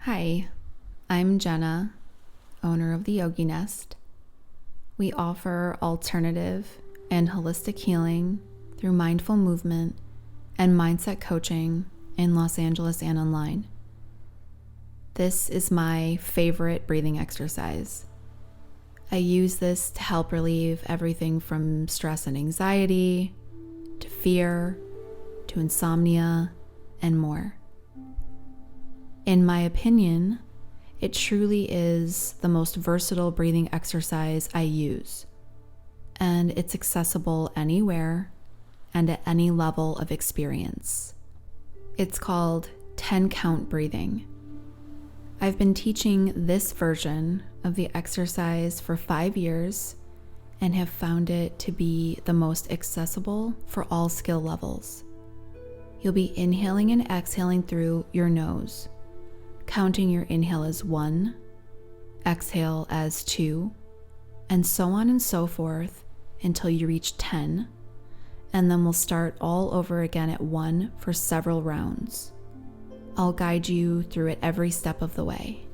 Hi, I'm Jenna, owner of the Yogi Nest. We offer alternative and holistic healing through mindful movement and mindset coaching in Los Angeles and online. This is my favorite breathing exercise. I use this to help relieve everything from stress and anxiety, to fear, to insomnia, and more. In my opinion, it truly is the most versatile breathing exercise I use, and it's accessible anywhere and at any level of experience. It's called 10-count breathing. I've been teaching this version of the exercise for 5 years and have found it to be the most accessible for all skill levels. You'll be inhaling and exhaling through your nose, counting your inhale as 1, exhale as 2, and so on and so forth until you reach 10, and then we'll start all over again at 1 for several rounds. I'll guide you through it every step of the way.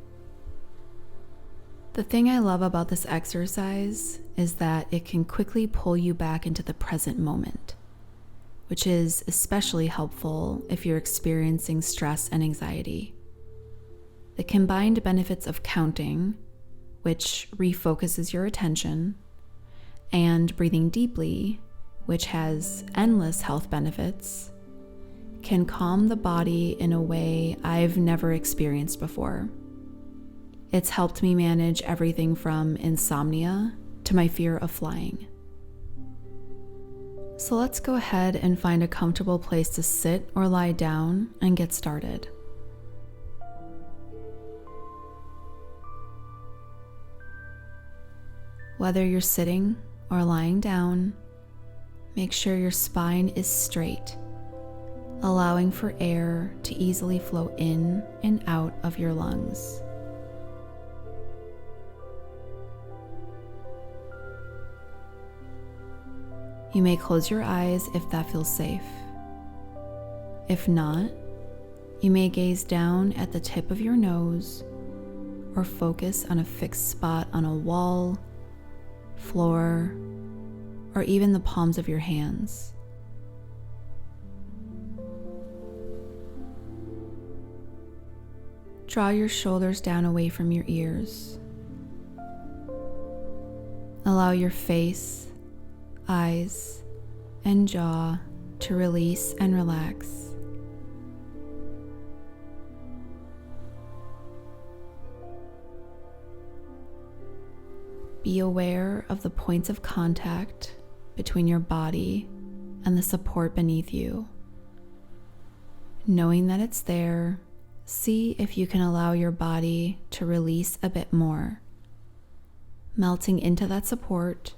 The thing I love about this exercise is that it can quickly pull you back into the present moment, which is especially helpful if you're experiencing stress and anxiety. The combined benefits of counting, which refocuses your attention, and breathing deeply, which has endless health benefits, can calm the body in a way I've never experienced before. It's helped me manage everything from insomnia to my fear of flying. So let's go ahead and find a comfortable place to sit or lie down and get started. Whether you're sitting or lying down, make sure your spine is straight, allowing for air to easily flow in and out of your lungs. You may close your eyes if that feels safe. If not, you may gaze down at the tip of your nose or focus on a fixed spot on a wall, floor, or even the palms of your hands. Draw your shoulders down away from your ears. Allow your face, eyes, and jaw to release and relax. Be aware of the points of contact between your body and the support beneath you. Knowing that it's there, see if you can allow your body to release a bit more, melting into that support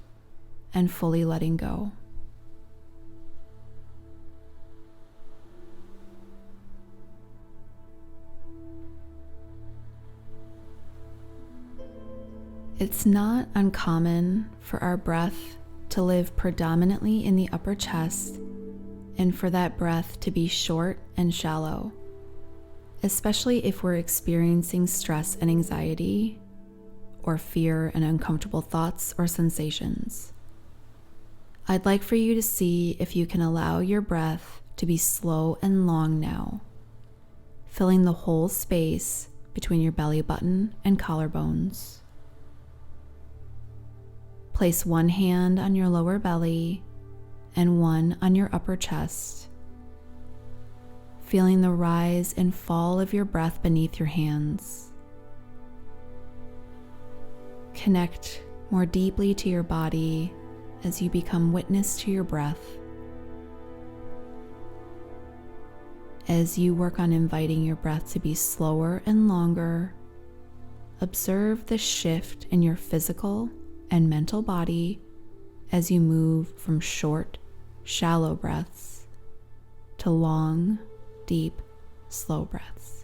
and fully letting go. It's not uncommon for our breath to live predominantly in the upper chest and for that breath to be short and shallow, especially if we're experiencing stress and anxiety or fear and uncomfortable thoughts or sensations. I'd like for you to see if you can allow your breath to be slow and long now, filling the whole space between your belly button and collarbones. Place one hand on your lower belly and one on your upper chest, feeling the rise and fall of your breath beneath your hands. Connect more deeply to your body as you become witness to your breath. As you work on inviting your breath to be slower and longer, observe the shift in your physical and mental body as you move from short, shallow breaths to long, deep, slow breaths.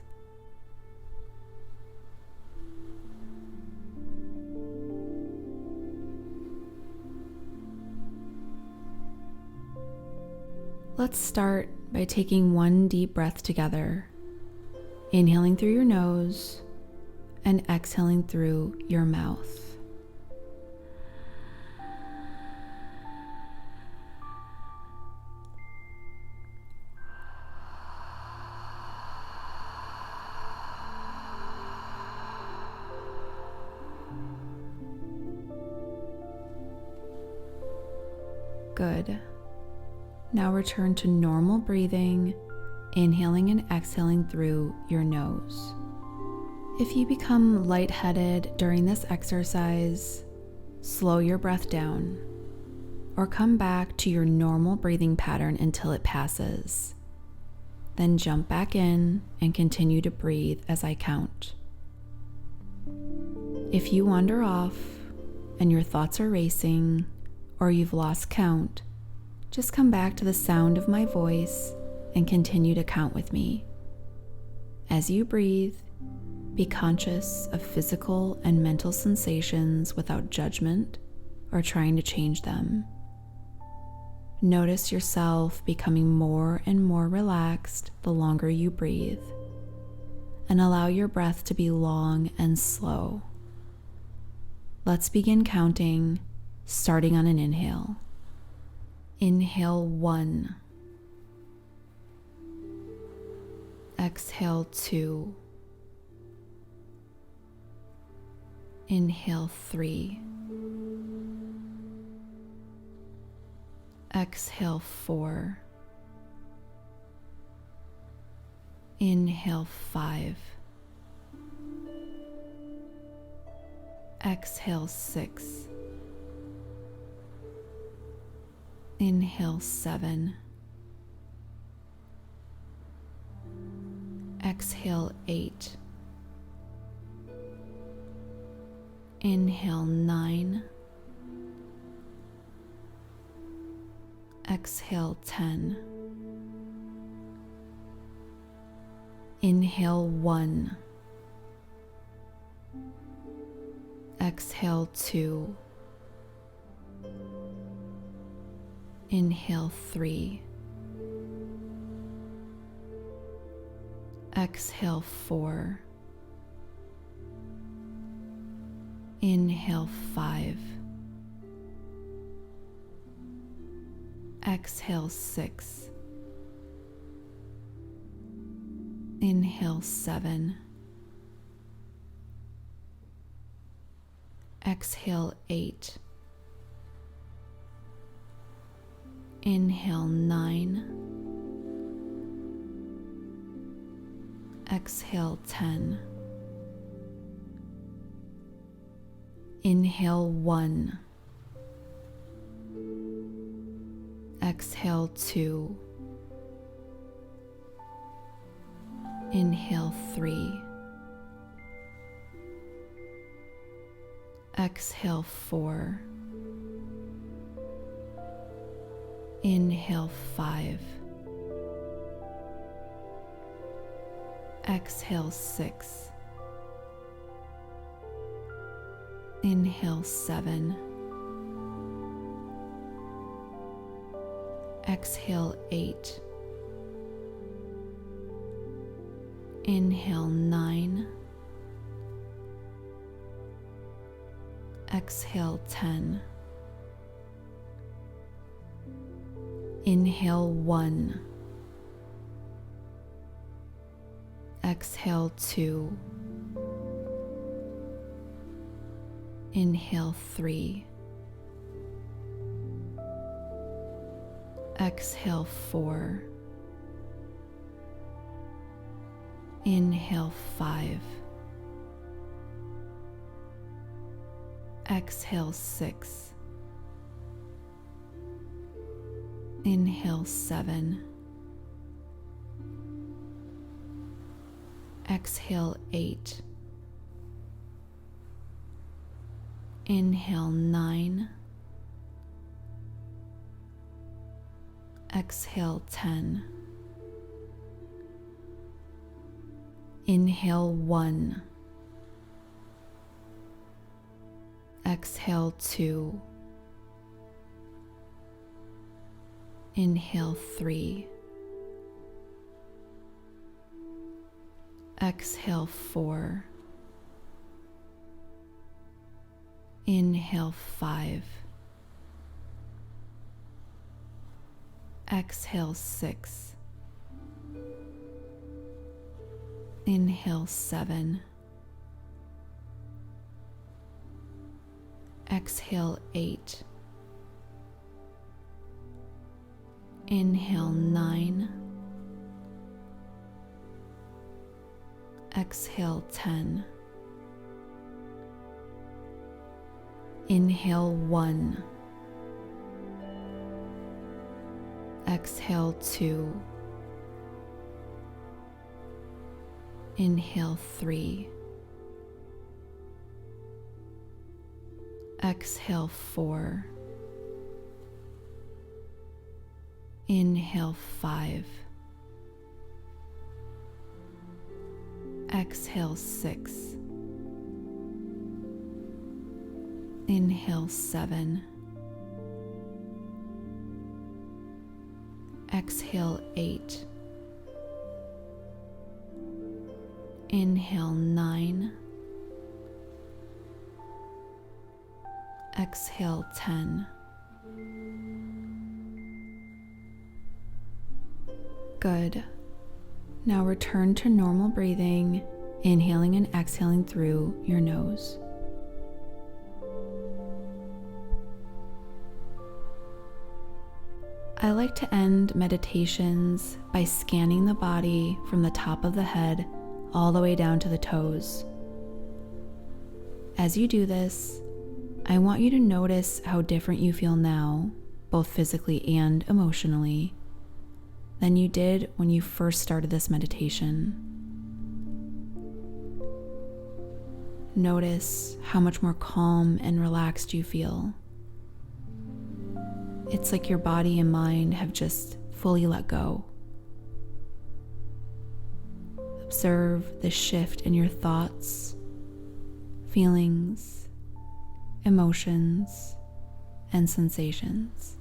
Let's start by taking one deep breath together. inhaling through your nose and exhaling through your mouth. Good. Now return to normal breathing, inhaling and exhaling through your nose. If you become lightheaded during this exercise, slow your breath down or come back to your normal breathing pattern until it passes. Then jump back in and continue to breathe as I count. If you wander off and your thoughts are racing or you've lost count, just come back to the sound of my voice and continue to count with me. As you breathe, be conscious of physical and mental sensations without judgment or trying to change them. Notice yourself becoming more and more relaxed the longer you breathe, and allow your breath to be long and slow. Let's begin counting, starting on an inhale. Inhale 1. Exhale 2. Inhale 3. Exhale 4. Inhale 5. Exhale 6. Inhale 7. Exhale 8. Inhale 9. Exhale 10. Inhale 1. Exhale 2. Inhale 3. Exhale 4. Inhale 5. Exhale 6. Inhale 7. Exhale 8. Inhale 9. Exhale 10. Inhale 1. Exhale 2. Inhale 3. Exhale 4. Inhale 5. Exhale 6. Inhale 7. Exhale 8. Inhale 9. Exhale 10. Inhale 1. Exhale 2. Inhale 3. Exhale 4. Inhale 5. Exhale 6. Inhale 7. Exhale 8. Inhale 9. Exhale 10. Inhale 1. Exhale 2. Inhale 3. Exhale 4. Inhale 5. Exhale 6. Inhale 7. Exhale 8. Inhale 9. Exhale 10. Inhale 1. Exhale 2. Inhale 3. Exhale 4. Inhale 5. Exhale 6. Inhale 7. Exhale 8. Inhale 9. Exhale 10. Good. Now return to normal breathing, inhaling and exhaling through your nose. I like to end meditations by scanning the body from the top of the head all the way down to the toes. As you do this, I want you to notice how different you feel now, both physically and emotionally, than you did when you first started this meditation. Notice how much more calm and relaxed you feel. It's like your body and mind have just fully let go. Observe the shift in your thoughts, feelings, emotions, and sensations.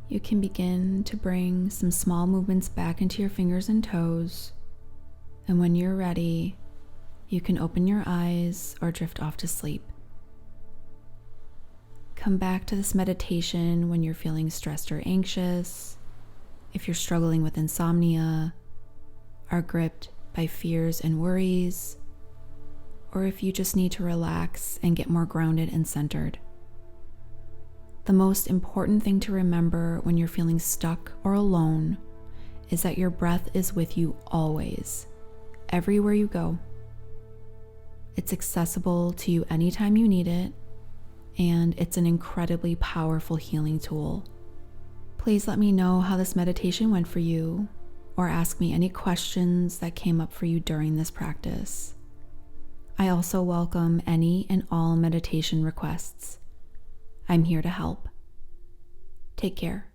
You can begin to bring some small movements back into your fingers and toes, and when you're ready, you can open your eyes or drift off to sleep. Come back to this meditation when you're feeling stressed or anxious, if you're struggling with insomnia, are gripped by fears and worries, or if you just need to relax and get more grounded and centered. The most important thing to remember when you're feeling stuck or alone is that your breath is with you always, everywhere you go. It's accessible to you anytime you need it, and it's an incredibly powerful healing tool. Please let me know how this meditation went for you, or ask me any questions that came up for you during this practice. I also welcome any and all meditation requests. I'm here to help. Take care.